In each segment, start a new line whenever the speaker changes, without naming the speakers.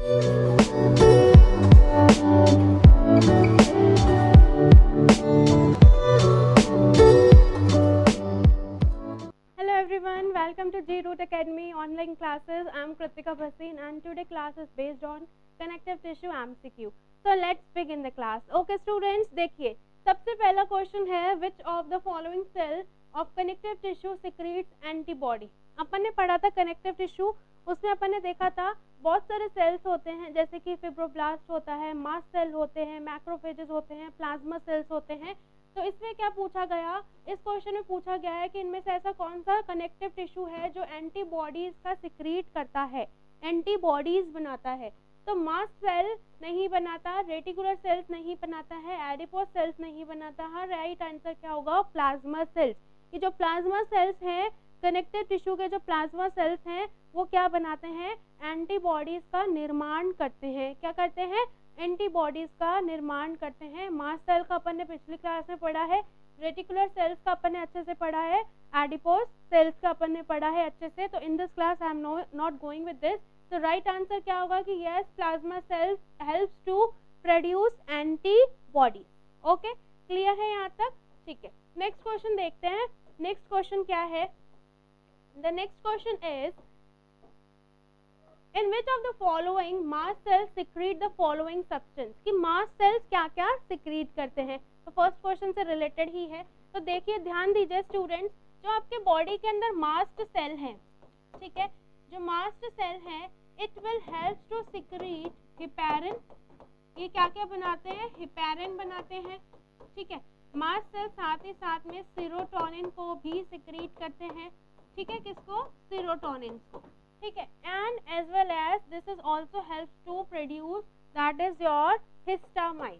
Hello everyone, welcome to G Root Academy online classes. I am Kritika Bhasin and today class is based on connective tissue MCQ. So let's begin the class. Okay students, देखिए सबसे पहला question है which of the following cell of connective tissue secretes antibody. अपन ने पढ़ा था connective tissue, उसमें अपन ने देखा था बहुत सारे सेल्स होते हैं जैसे कि फिब्रोब्लास्ट होता है, मास्ट सेल होते हैं, मैक्रोफेजेस होते हैं, प्लाज्मा सेल्स होते हैं। तो इसमें क्या पूछा गया, इस क्वेश्चन में पूछा गया है कि इनमें से ऐसा कौन सा कनेक्टिव टिश्यू है जो एंटीबॉडीज का सिक्रीट करता है, एंटीबॉडीज बनाता है। तो मास्ट सेल नहीं बनाता, रेटिकुलर सेल्स नहीं बनाता है, एडिपोज सेल्स नहीं बनाता है। राइट आंसर क्या होगा, प्लाज्मा सेल्स। ये जो प्लाज्मा सेल्स हैं, कनेक्टिव टिश्यू के जो प्लाज्मा सेल्स हैं वो क्या बनाते हैं, एंटीबॉडीज का निर्माण करते हैं। क्या करते हैं, एंटीबॉडीज का निर्माण करते हैं। मास्ट सेल का अपन ने पिछली क्लास में पढ़ा है, रेटिकुलर सेल्स का अपन ने अच्छे से पढ़ा है, एडिपोज सेल्स का अपन ने पढ़ा है अच्छे से। तो in this class I am not going with this. तो राइट आंसर क्या होगा कि yes, plasma cells helps to produce antibodies. Okay, clear है यहाँ तक? ठीक है, नेक्स्ट क्वेश्चन देखते हैं। नेक्स्ट क्वेश्चन क्या है, the next question is in which of the following mast cells secrete the following substance, कि mast cells क्या क्या secrete करते हैं। तो फर्स्ट क्वेश्चन से रिलेटेड ही है। तो देखिए, ध्यान दीजिए स्टूडेंट्स, जो आपके बॉडी के अंदर मास्ट सेल हैं, ठीक है, जो मास्ट सेल है it will help to secrete heparin. ये क्या क्या बनाते हैं, हिपैरिन बनाते हैं, ठीक है। मास्ट सेल साथ ही साथ में सीरोटोनिन को भी सिक्रीट करते हैं, ठीक है, किसको, सीरोटोनिन को, ठीक है। And as well as this is also help to produce that is your histamine.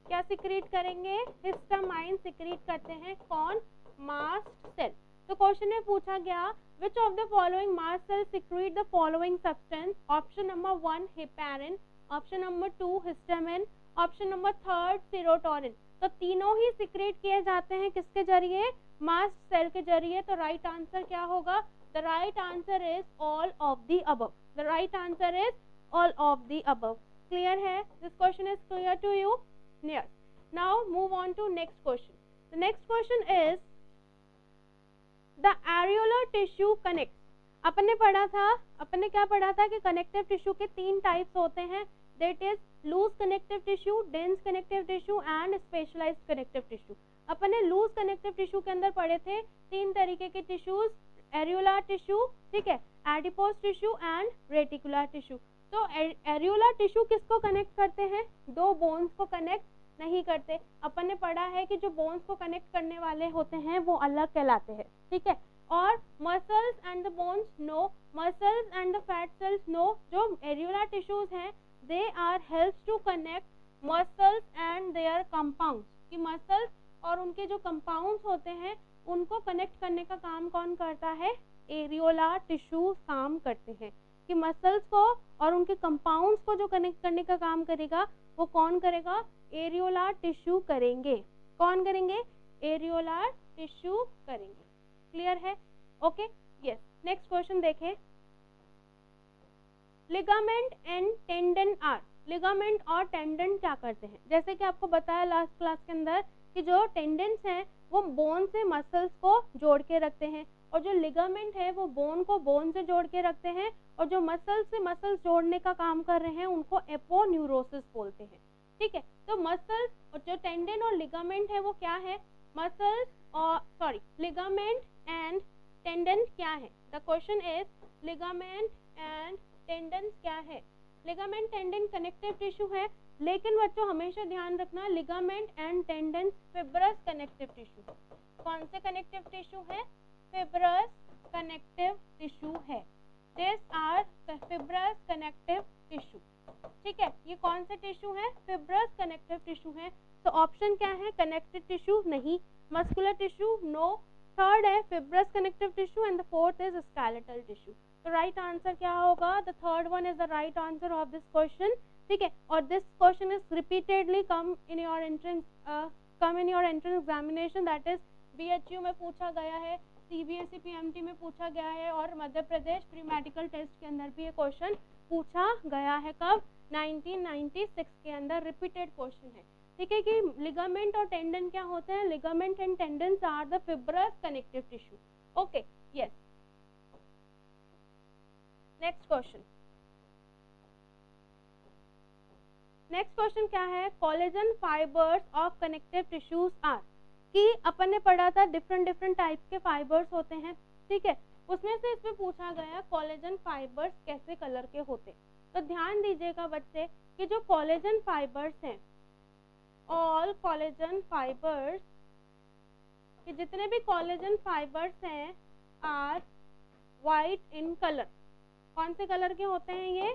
क्या सिक्रीट करेंगे, हिस्टामाइन सिक्रीट करते हैं कौन, मास्ट सेल। तो क्वेश्चन में पूछा गया which of the following mast cell secrete the following substance. Option number 1 heparin, option number 2 histamine, option number 3 serotonin. तो तीनों ही सिक्रीट किए जाते हैं किसके जरिए, मास्ट सेल के जरिए। तो राइट आंसर क्या होगा, the right answer is all of the above. The right answer is all of the above. Clear है, this question is clear to you? Yes. Now move on to next question. The next question is the areolar tissue connects. अपन ने पढ़ा था, अपन ने क्या पढ़ा था कि connective tissue के तीन टाइप्स होते हैं, that is loose connective tissue, dense connective tissue and specialized connective tissue. अपन ने लूज कनेक्टिव टिश्यू के अंदर पढ़े थे तीन तरीके के टिश्यूज, एरियोलर टिश्यू, ठीक है, adipose tissue and reticular tissue. तो एरियोलर टिश्यू किसको कनेक्ट करते हैं, दो बोन्स को कनेक्ट नहीं करते। अपन ने पढ़ा है कि जो बोन्स को कनेक्ट करने वाले होते हैं वो अलग कहलाते हैं, ठीक है। और muscles and the bones no, muscles and the fat cells no. जो एरियोलर टिश्यूज हैं they are helps to connect muscles and their compounds, कि मसल्स और उनके जो कंपाउंड्स होते हैं उनको कनेक्ट करने का काम कौन करता है, एरियोलर टिश्यू काम करते हैं। कि मसल्स को और उनके कंपाउंड्स को जो कनेक्ट करने का काम करेगा वो कौन करेगा, एरियोलर टिश्यू करेंगे। कौन करेंगे, एरियोलर टिश्यू करेंगे। क्लियर है? Okay, yes. नेक्स्ट क्वेश्चन देखें, ligament and tendon are. Ligament और टेंडन क्या करते हैं, जैसे कि आपको बताया लास्ट क्लास के अंदर कि जो टेंडेंस हैं वो बोन से मसल्स को जोड़ के रखते हैं, और जो लिगामेंट है वो बोन को बोन से जोड़ के रखते हैं, और जो मसल से मसल्स जोड़ने का काम कर रहे हैं उनको एपोन्यूरोसिस बोलते हैं, ठीक है। तो मसल्स और जो टेंडन और लिगामेंट है वो क्या है, मसल्स और लिगामेंट एंड टेंडन क्या है। The question is ligament and tendon क्या है। लिगामेंट टेंडन कनेक्टिव टिश्यू है, लेकिन बच्चों हमेशा ध्यान रखना ligament and tendon fibrous connective tissue. कौन से कनेक्टिव टिश्यू है, फिब्रस कनेक्टिव टिश्यू है। This are fibrous connective tissue, ठीक है। ये कौन से टिश्यू है, फिब्रस कनेक्टिव टिश्यू है। तो ऑप्शन क्या है, कनेक्टिव टिश्यू नहीं, मस्कुलर टिश्यू नो, थर्ड है fibrous connective tissue and the fourth is skeletal tissue. तो राइट आंसर क्या होगा, the third one is the right answer of this question, ठीक है। और this question is repeatedly come in your entrance examination, that is BHU में पूछा गया है, CBSE PMT में पूछा गया है, और Madhya Pradesh pre medical test के अंदर भी ये क्वेश्चन पूछा गया है कब, 1996 के अंदर, रिपीटेड क्वेश्चन है। ठीक है कि लिगामेंट और टेंडन क्या होते हैं, ligament and tendons are the fibrous connective tissue. Okay, yes. Next question, next question क्या है, collagen fibres of connective tissues are, कि अपन ने पढ़ा था डिफरेंट डिफरेंट टाइप्स के फाइबर्स होते हैं। ठीक है, उसमें से इसमें पूछा गया कोलेजन फाइबर्स कैसे कलर के होते। तो ध्यान दीजिएगा बच्चे कि जो कोलेजन फाइबर्स हैं, ऑल कोलेजन फाइबर्स, कि जितने भी कोलेजन फाइबर्स हैं आर वाइट इन कलर। कौन से कलर के होते हैं ये,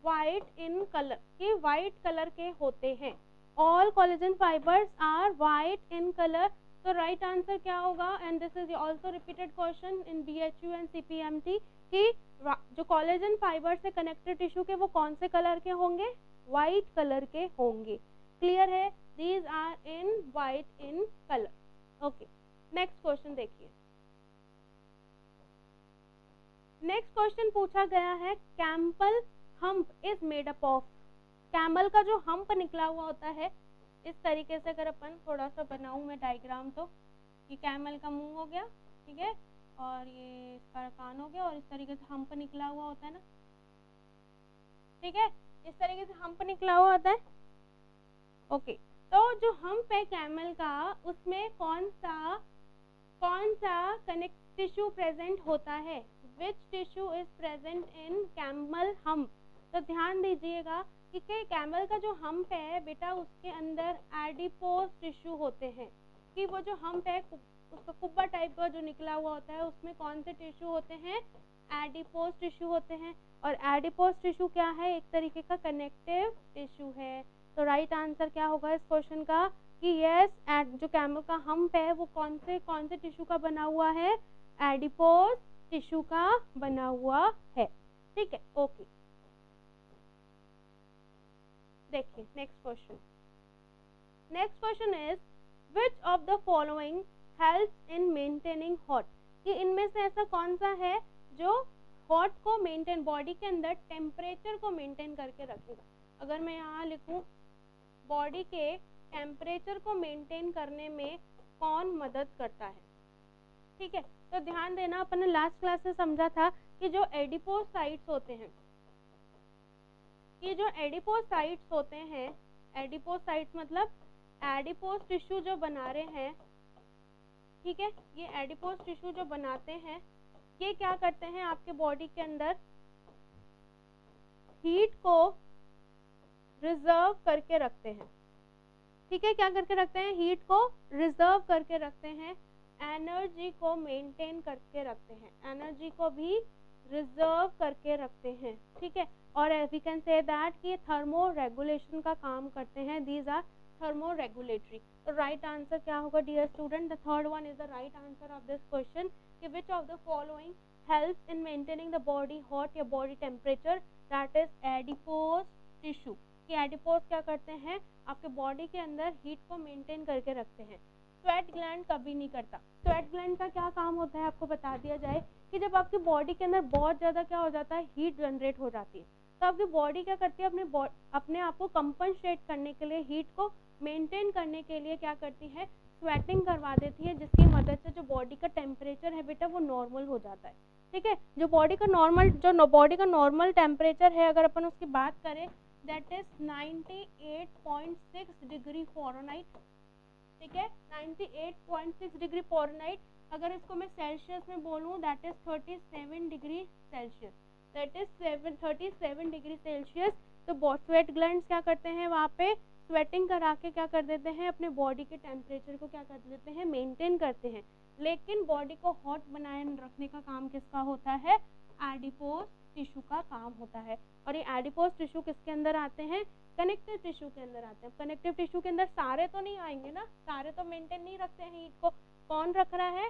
वाइट इन कलर, ये वाइट कलर के होते हैं। All collagen fibres are white in colour. तो राइट आंसर क्या होगा, and this is also repeated question in BHU and CPMT, कि जो कोलेजन फाइबर से कनेक्टेड टिश्यू के वो कौन से कलर के होंगे, वाइट कलर के होंगे। क्लियर है, these are in white in colour. Okay, next question देखिए। नेक्स्ट क्वेश्चन पूछा गया है, camel hump is made up of. Camel का जो हम्प निकला हुआ होता है, इस तरीके से अगर अपन थोड़ा सा बनाऊं मैं डायग्राम, तो ये कैमल का मुंह हो गया, ठीक है, और ये इसका कान हो गया, और इस तरीके से हम्प निकला हुआ होता है ना, ठीक है, इस तरीके से हम्प निकला हुआ होता है। ओके, तो जो हम्प है कैमल का, उसमें कौन सा कनेक्ट टिश्यू प्रेजेंट होता है, which tissue is present in camel hump. तो ध्यान दीजिएगा कि कैमल का जो हम्प है बेटा, उसके अंदर एडिपोज टिश्यू होते हैं, कि वो जो हम्प है उसका कुब्बा टाइप का जो निकला हुआ होता है, उसमें कौन से टिश्यू होते हैं, एडिपोज टिश्यू होते हैं। और एडिपोज टिश्यू क्या है, एक तरीके का कनेक्टिव टिश्यू है। तो राइट आंसर क्या होगा इस क्वेश्चन का, कि यस, जो कैमल का हम्प है वो कौन से टिश्यू का बना हुआ है, एडिपोज टिश्यू का बना हुआ है। ठीक है, ओके, देखिए next question. Next question is, which of the following helps in maintaining hot, कि इनमें से ऐसा कौन सा है जो हॉट को मेंटेन, बॉडी के अंदर टेम्परेचर को मेंटेन करके रखेगा। अगर मैं यहाँ लिखूँ, बॉडी के टेम्परेचर को मेंटेन करने में कौन मदद करता है। ठीक है, तो ध्यान देना, अपन ने लास्ट क्लास में समझा था कि जो एडिपोसाइट्स होते हैं, ये जो एडिपोसाइट्स होते हैं, एडिपोसाइट्स मतलब एडिपोज टिश्यू जो बना रहे हैं, ठीक है, ये एडिपोज टिश्यू जो बनाते हैं, ये क्या करते हैं, आपके बॉडी के अंदर हीट को रिजर्व करके रखते हैं। ठीक है, क्या करके रखते हैं, हीट को रिजर्व करके रखते हैं, एनर्जी को मेंटेन करके रखते हैं, एनर्जी को भी रिजर्व करके रखते हैं। ठीक है, और वी कैन से दैट कि ये थर्मो रेगुलेशन का काम करते हैं, दीज आर थर्मो रेगुलेटरी। तो राइट आंसर क्या होगा dear student, the third one is the right answer of this question, कि which of the following helps in maintaining the body hot या body temperature, that is adipose tissue. कि adipose क्या करते हैं, आपके body के अंदर हीट को मेंटेन करके रखते हैं। स्वेट ग्लैंड कभी नहीं करता। स्वेट ग्लैंड का क्या काम होता है, आपको बता दिया जाए कि जब आपकी बॉडी के अंदर बहुत ज़्यादा क्या हो जाता है, हीट जनरेट हो जाती है, तो आपकी बॉडी क्या करती है, अपने आप को कंपनसेट करने के लिए, हीट को मेंटेन करने के लिए क्या करती है, स्वेटिंग करवा देती है, जिसकी मदद से जो बॉडी का टेम्परेचर है बेटा वो नॉर्मल हो जाता है। ठीक है, जो बॉडी का नॉर्मल टेम्परेचर है, अगर अपन उसकी बात करें, दैट इज 98.6 डिग्री फ़ारेनहाइट। ठीक है, 98.6 डिग्री फ़ारेनहाइट। अगर इसको मैं सेल्सियस में बोलूँ, that is 37 degree Celsius, that is 37 degree Celsius. तो स्वेट ग्लैंड्स क्या करते हैं, वहाँ पे स्वेटिंग करा के क्या कर देते हैं, अपने बॉडी के टेम्परेचर को क्या कर देते हैं, मेंटेन करते हैं। लेकिन बॉडी को हॉट बनाए रखने का काम किसका होता है, एडिपोज टिश्यू का काम होता है। और ये एडिपोज टिश्यू किसके अंदर आते हैं, कनेक्टिव टिश्यू के अंदर आते हैं। कनेक्टिव टिश्यू के अंदर सारे तो नहीं आएंगे ना, सारे तो मेंटेन नहीं रखते हैं हीट को, कौन रख रहा है,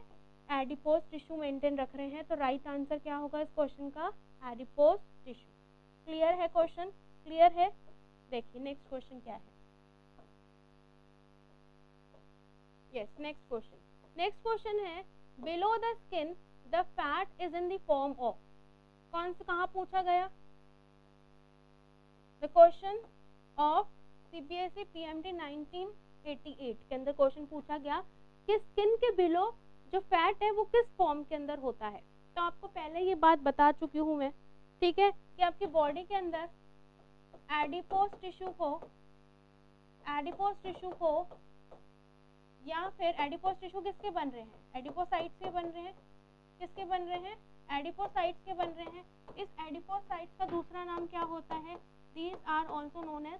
एडिपोज टिश्यू मेंटेन रख रहे हैं। तो राइट आंसर क्या होगा इस क्वेश्चन का, एडिपोज टिश्यू। क्लियर है क्वेश्चन, क्लियर है। देखिए नेक्स्ट क्वेश्चन क्या है, यस नेक्स्ट क्वेश्चन है, below the skin the fat is in the form of, कौन सा, कहाँ पूछा गया, the question of CBSE PMT 1988 के अंदर क्वेश्चन पूछा गया कि स्किन के बिलो जो फैट है वो किस फॉर्म के अंदर होता है। तो आपको पहले ये बात बता चुकी हूँ मैं, ठीक है, कि आपकी बॉडी के अंदर एडिपोज टिश्यू को या फिर एडिपोज टिश्यू किसके बन रहे हैं, एडिपोसाइट्स के बन रहे हैं, किसके बन रहे हैं, एडिपोसाइट्स के बन रहे हैं। इस एडिपोसाइट्स का दूसरा नाम क्या होता है, these are also known as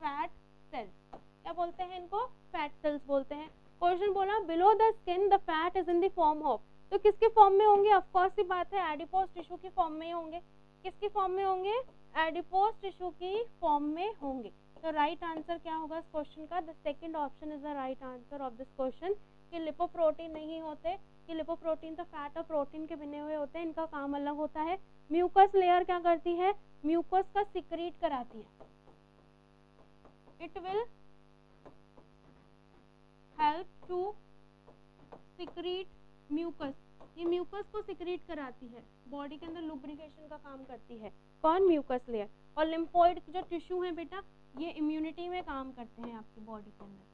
fat cells. क्या बोलते हैं इनको, फैट सेल्स बोलते हैं। क्वेश्चन बोला below the skin the fat is in the form of, तो किसके फॉर्म में होंगे, ऑफ कोर्स सी बात है एडिपोज टिश्यू की फॉर्म में ही होंगे। किसकी फॉर्म में होंगे, एडिपोज टिश्यू की फॉर्म में होंगे। तो राइट आंसर क्या होगा इस क्वेश्चन का, the second option is the right answer of this question. कि लिपोप्रोटीन नहीं होते, कि लिपोप्रोटीन तो फैट और प्रोटीन के बने हुए होते हैं, इनका काम अलग होता है। म्यूकस लेयर क्या करती है, म्यूकस का सिक्रीट कराती है, it will help to secrete mucus, ये म्यूकस को सिक्रीट कराती है, बॉडी के अंदर लुब्रिकेशन का काम करती है, कौन, म्यूकस लेयर। और लिम्फोइड जो टिश्यू है बेटा, ये इम्यूनिटी में काम करते हैं आपकी बॉडी के अंदर,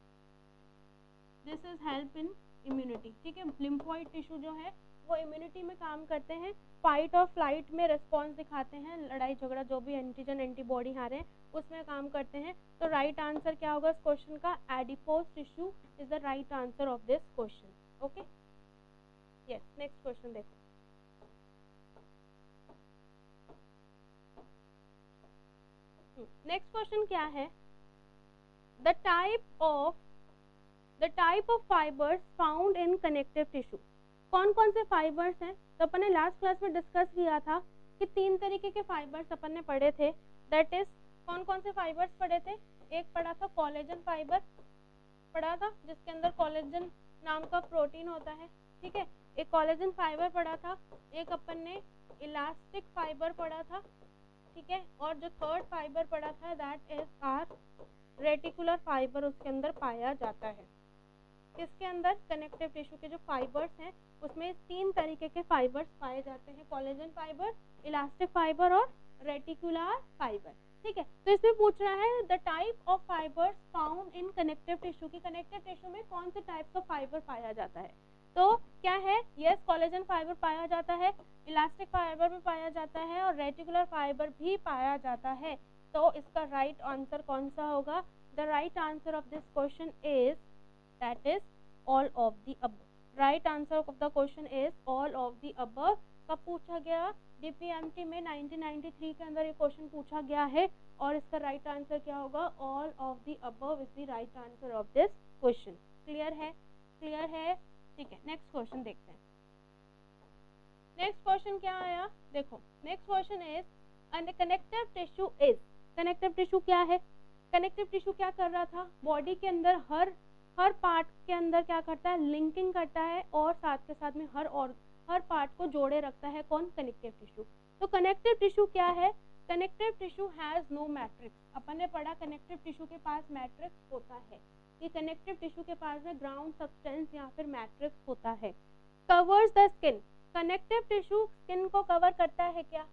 this is help in immunity, ठीक है। लिम्फोइड टिश्यू जो है वो इम्यूनिटी में काम करते हैं, फाइट और फ्लाइट में रिस्पॉन्स दिखाते हैं, लड़ाई झगड़ा जो भी एंटीजन एंटीबॉडी आ रहे हैं उसमें काम करते हैं। तो राइट आंसर क्या होगा इस क्वेश्चन का, adipose tissue is the right answer of this question. Okay, yes, next question देखो। नेक्स्ट क्वेश्चन क्या है, the type of fibres found in connective tissue. कौन कौन से फाइबर्स हैं, तो अपन ने लास्ट क्लास में डिस्कस किया था कि 3 तरीके के फाइबर्स अपन ने पढ़े थे। दैट इज कौन कौन से फाइबर्स पढ़े थे, एक पढ़ा था कोलेजन फाइबर पढ़ा था, जिसके अंदर कोलेजन नाम का प्रोटीन होता है, ठीक है, एक कोलेजन फाइबर पढ़ा था, एक अपन ने इलास्टिक फाइबर पढ़ा था, ठीक है, और जो थर्ड फाइबर पढ़ा था that is are reticular fibre, उसके अंदर पाया जाता है। किसके अंदर, कनेक्टिव टिश्यू के जो फाइबर्स हैं उसमें 3 तरीके के फाइबर्स पाए जाते हैं, कोलेजन फाइबर, इलास्टिक फाइबर और रेटिकुलर फाइबर, ठीक है। तो इसमें पूछ रहा है the type of fibres found in connective tissue, की कनेक्टिव टिश्यू में कौन से टाइप्स ऑफ फाइबर पाया जाता है। तो क्या है, यस, कोलेजन फाइबर पाया जाता है, इलास्टिक फाइबर भी पाया जाता है और रेटिकुलर फाइबर भी पाया जाता है। तो इसका राइट आंसर कौन सा होगा, the right answer of this question is that is all of the above. Right answer of the question is all of the above. कब पूछा गया, DPMT में 1993 के अंदर ये क्वेश्चन पूछा गया है और इसका राइट आंसर क्या होगा, all of the above is the right answer of this question. Clear है, क्लियर है, ठीक है। नेक्स्ट क्वेश्चन देखते हैं। नेक्स्ट क्वेश्चन क्या आया, देखो next question is and connective tissue is, connective tissue क्या है, कनेक्टिव टिश्यू क्या कर रहा था, बॉडी के अंदर हर पार्ट के अंदर क्या करता है, लिंकिंग करता है और साथ के साथ में हर पार्ट को जोड़े रखता है, कौन, कनेक्टिव टिश्यू। तो कनेक्टिव टिश्यू क्या है, connective tissue has no matrix, अपन ने पढ़ा कनेक्टिव टिश्यू के पास मैट्रिक्स होता है, कि कनेक्टिव टिश्यू के पास में ग्राउंड सब्सटेंस या फिर मैट्रिक्स होता है। Covers the skin, connective tissue skin को कवर करता है क्या,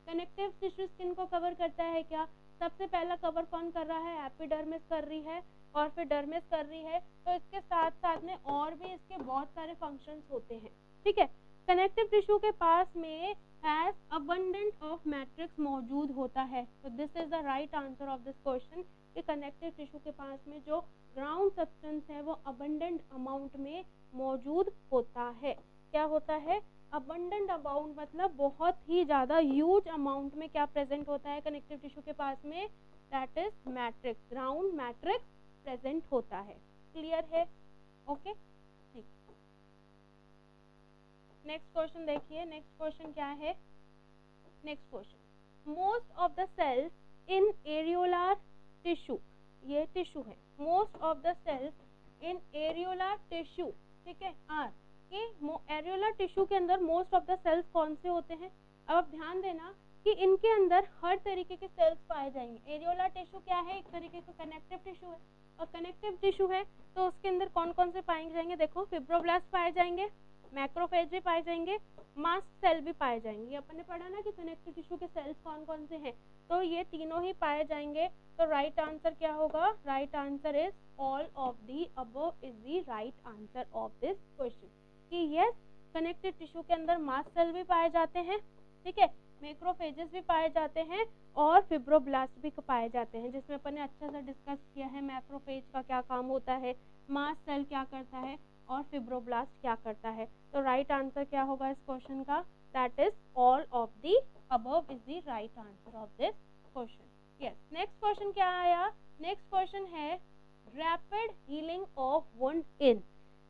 कनेक्टिव टिश्यू स्किन को कवर करता है क्या, सबसे पहला कवर कौन कर रहा है, एपिडर्मिस कर रही है और फिर डर्मिस कर रही है। तो इसके साथ साथ में और भी इसके बहुत सारे फंक्शंस होते हैं, ठीक है। कनेक्टिव टिश्यू के पास में हैज अबंडेंट ऑफ मैट्रिक्स मौजूद होता है। तो this is the right answer of this question, कि कनेक्टिव टिश्यू के पास में जो ग्राउंड सब्सटेंस है वो अबंडेंट अमाउंट में मौजूद होता है। क्या होता है, अबंडेंट अमाउंट, मतलब बहुत ही ज़्यादा ह्यूज अमाउंट में क्या प्रेजेंट होता है कनेक्टिव टिश्यू के पास में, that is matrix, ground matrix present होता है। क्लियर है, ओके, ठीक। नेक्स्ट क्वेश्चन देखिए, नेक्स्ट क्वेश्चन क्या है, next question, most of the cells in areolar tissue, ये टिश्यू है, most of the cells in areolar tissue, ठीक है, आर कि एरियोलर टिश्यू के अंदर मोस्ट ऑफ द सेल्स कौन से होते हैं। अब आप ध्यान देना कि इनके अंदर हर तरीके के सेल्स पाए जाएंगे। एरियोलर टिश्यू क्या है, एक तरीके का कनेक्टिव टिश्यू है, और कनेक्टिव टिश्यू है तो उसके अंदर कौन कौन से पाए जाएंगे, देखो फिब्रोब्लास्ट पाए जाएंगे, मैक्रोफेज भी पाए जाएंगे, मास्ट सेल भी पाए जाएंगे। अपन ने पढ़ा ना कि कनेक्टिव टिश्यू के सेल्स कौन कौन से हैं, तो ये तीनों ही पाए जाएंगे। तो राइट आंसर क्या होगा? Right answer is all of the above is the right answer of this question. कि यस, कनेक्टिव टिश्यू के अंदर मास्ट सेल भी पाए जाते हैं, ठीक है, मैक्रोफेजेस भी पाए जाते हैं और फिब्रोब्लास्ट भी पाए जाते हैं, जिसमें अपन ने अच्छा सा डिस्कस किया है मैक्रोफेज का क्या काम होता है, मास्ट सेल क्या करता है और फिब्रोब्लास्ट क्या करता है। तो राइट आंसर क्या होगा इस क्वेश्चन का? That is all of the above is the right answer of this question. Yes, next question क्या आया? नेक्स्ट क्वेश्चन है rapid healing of wound in.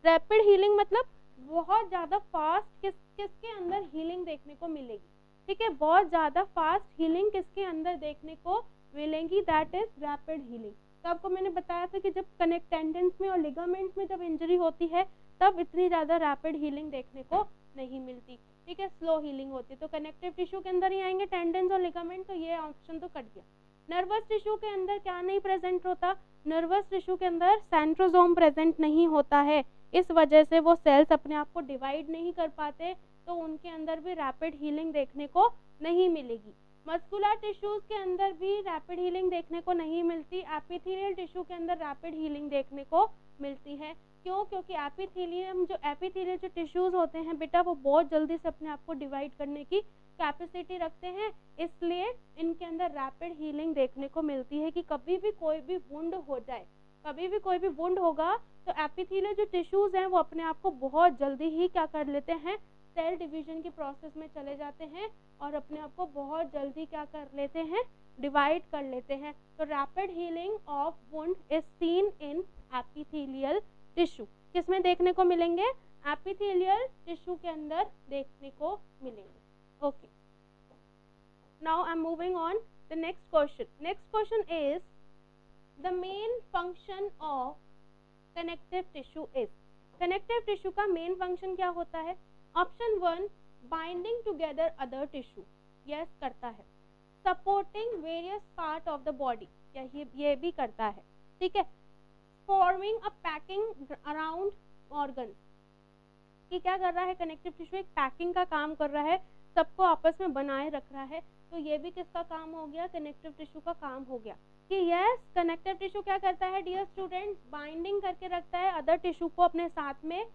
Rapid healing मतलब बहुत ज़्यादा फास्ट किसके अंदर हीलिंग देखने को मिलेगी, ठीक है, बहुत ज़्यादा फास्ट हीलिंग किसके अंदर देखने को मिलेगी, दैट इज रैपिड हीलिंग। तो आपको मैंने बताया था कि जब कनेक्ट टेंडेंस में और लिगामेंट्स में जब इंजरी होती है तब इतनी ज़्यादा रैपिड हीलिंग देखने को नहीं मिलती, ठीक है, स्लो हीलिंग होती है। तो कनेक्टिव टिश्यू के अंदर ही आएंगे टेंडेंस और लिगामेंट, तो ये ऑप्शन तो कट गया। नर्वस टिश्यू के अंदर क्या नहीं प्रेजेंट होता? नर्वस टिश्यू के अंदर सेंट्रोसोम प्रेजेंट नहीं होता है, इस वजह से वो सेल्स अपने आप को डिवाइड नहीं कर पाते, तो उनके अंदर भी रैपिड हीलिंग देखने को नहीं मिलेगी। मस्कुलर टिश्यूज के अंदर भी रैपिड हीलिंग देखने को नहीं मिलती। एपिथेलियल टिश्यू के अंदर रैपिड हीलिंग देखने को मिलती है। क्यों? क्योंकि एपिथेलियल जो टिश्यूज होते हैं बेटा, वो बहुत जल्दी से अपने आप को डिवाइड करने की कैपेसिटी रखते हैं, इसलिए इनके अंदर रैपिड हीलिंग देखने को मिलती है। कि कभी भी कोई भी वुंड हो जाए, कभी भी कोई भी वुंड होगा तो एपिथेलियल जो टिश्यूज हैं वो अपने आप को बहुत जल्दी ही क्या कर लेते हैं, सेल डिवीजन की प्रोसेस में चले जाते हैं और अपने आप को बहुत जल्दी क्या कर लेते हैं, डिवाइड कर लेते हैं। तो rapid healing of wound is seen in epithelial tissue. किसमें देखने को मिलेंगे? एपिथेलियल टिश्यू के अंदर देखने को मिलेंगे। Okay, now I am moving on the next question. Next question is the main function of connective tissue is. Connective tissue का मेन फंक्शन क्या होता है? Option 1 binding together other tissue, yes करता है। Supporting various part of the body, ये भी करता है, ठीक है। Forming a packing around organ, कि क्या कर रहा है कनेक्टिव टिश्यू? एक पैकिंग का काम कर रहा है, सबको आपस में बनाए रख रहा है। तो ये भी किसका काम हो गया? कनेक्टिव टिश्यू का काम हो गया। कि यस, कनेक्टिव टिश्यू क्या करता है डियर स्टूडेंट्स? बाइंडिंग करके रखता है अदर टिश्यू को अपने साथ में,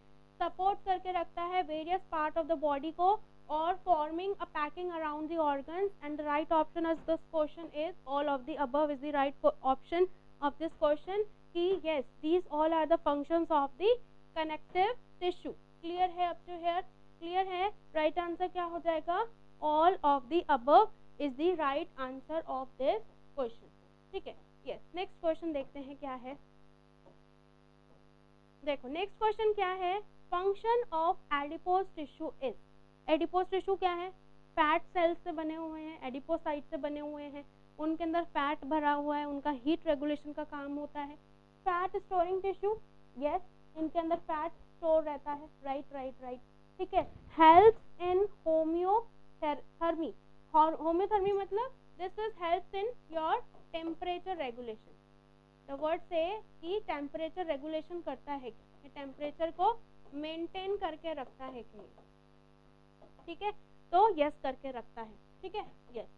सपोर्ट करके रखता है various part of the body को, और forming a packing around the organs. And the right option of this question is all of the above is the right option of this question. कि yes, these all are the functions of the connective tissue. Clear है up to here? Clear है? Right answer क्या हो जाएगा? All of the above is the right answer of this question, ठीक है। Yes, next question देखते हैं क्या है। देखो नेक्स्ट क्वेश्चन क्या है? Function of adipose tissue is. Adipose tissue क्या है? फैट सेल्स से बने हुए हैं, एडिपोसाइट से बने हुए हैं, उनके अंदर फैट भरा हुआ है, उनका हीट रेगुलेशन का काम होता है। फैट स्टोरिंग टिश्यू, यस, इनके अंदर फैट स्टोर रहता है, राइट, ठीक है। Help in होम्योथर्मी। होम्योथर्मी मतलब this is help in your temperature regulation. The word से कि टेम्परेचर रेगुलेशन करता है, कि टेम्परेचर को मेंटेन करके रखता है कि, ठीक है, तो यस करके रखता है, ठीक है। Yes,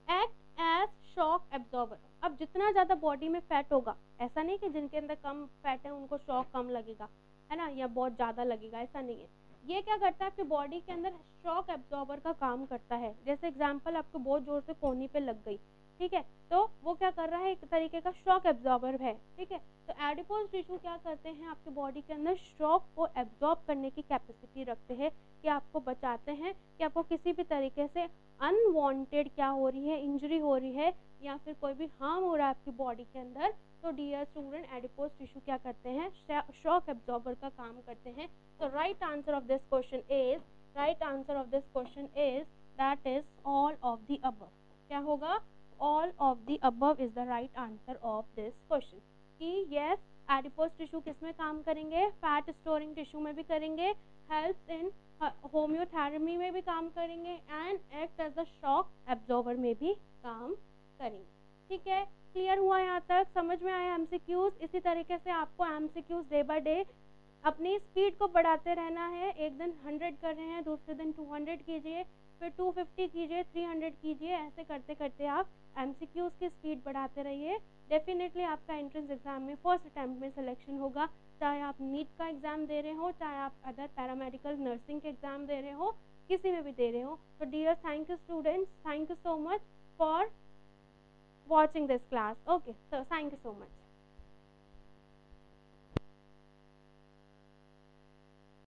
act as shock absorber. अब जितना ज़्यादा बॉडी में फैट होगा, ऐसा नहीं कि जिनके अंदर कम फैट है उनको शॉक कम लगेगा, है ना, या बहुत ज़्यादा लगेगा, ऐसा नहीं है। ये क्या करता है? आपकी बॉडी के अंदर शॉक एब्जॉर्बर का काम करता है। जैसे एग्जांपल, आपको बहुत जोर से कोहनी पे लग गई, ठीक है, तो वो क्या कर रहा है? एक तरीके का शॉक एब्जॉर्बर है, ठीक है। तो एडिपोज टिश्यू क्या करते हैं? आपके बॉडी के अंदर शॉक को एब्जॉर्ब करने की कैपेसिटी रखते हैं, कि आपको बचाते हैं, कि आपको किसी भी तरीके से अनवांटेड क्या हो रही है, इंजरी हो रही है, या फिर कोई भी हार्म हो रहा है आपकी बॉडी के अंदर, तो डियर स्टूडेंट एडिपोज टिश्यू क्या करते हैं? शॉक एब्जॉर्बर का काम करते हैं। तो right answer of this question is that is all of the above. क्या होगा? All of the above is the right answer of this question. कि यस, एडिपोज टिश्यू किस में काम करेंगे? फैट स्टोरिंग टिश्यू में भी करेंगे, हेल्प इन होम्योथेरेमी में भी काम करेंगे, and act as a shock absorber में भी काम करेंगे, ठीक है। क्लियर हुआ यहाँ तक? समझ में आया एमसीक्यूज? इसी तरीके से आपको एमसीक्यूज डे बाय डे अपनी स्पीड को बढ़ाते रहना है। एक दिन 100 कर रहे हैं, दूसरे दिन 200 कीजिए, फिर 250 कीजिए, 300 कीजिए, ऐसे करते करते आप MCQs की स्पीड बढ़ाते रहिए। डेफिनेटली आपका एंट्रेंस एग्जाम में फर्स्ट अटैम्प्ट में सिलेक्शन होगा, चाहे आप नीट का एग्जाम दे रहे हो, चाहे आप अदर पैरामेडिकल नर्सिंग के एग्जाम दे रहे हो, किसी में भी दे रहे हो। तो dear thank you students, thank you so much for watching this class. Okay, so thank you so much.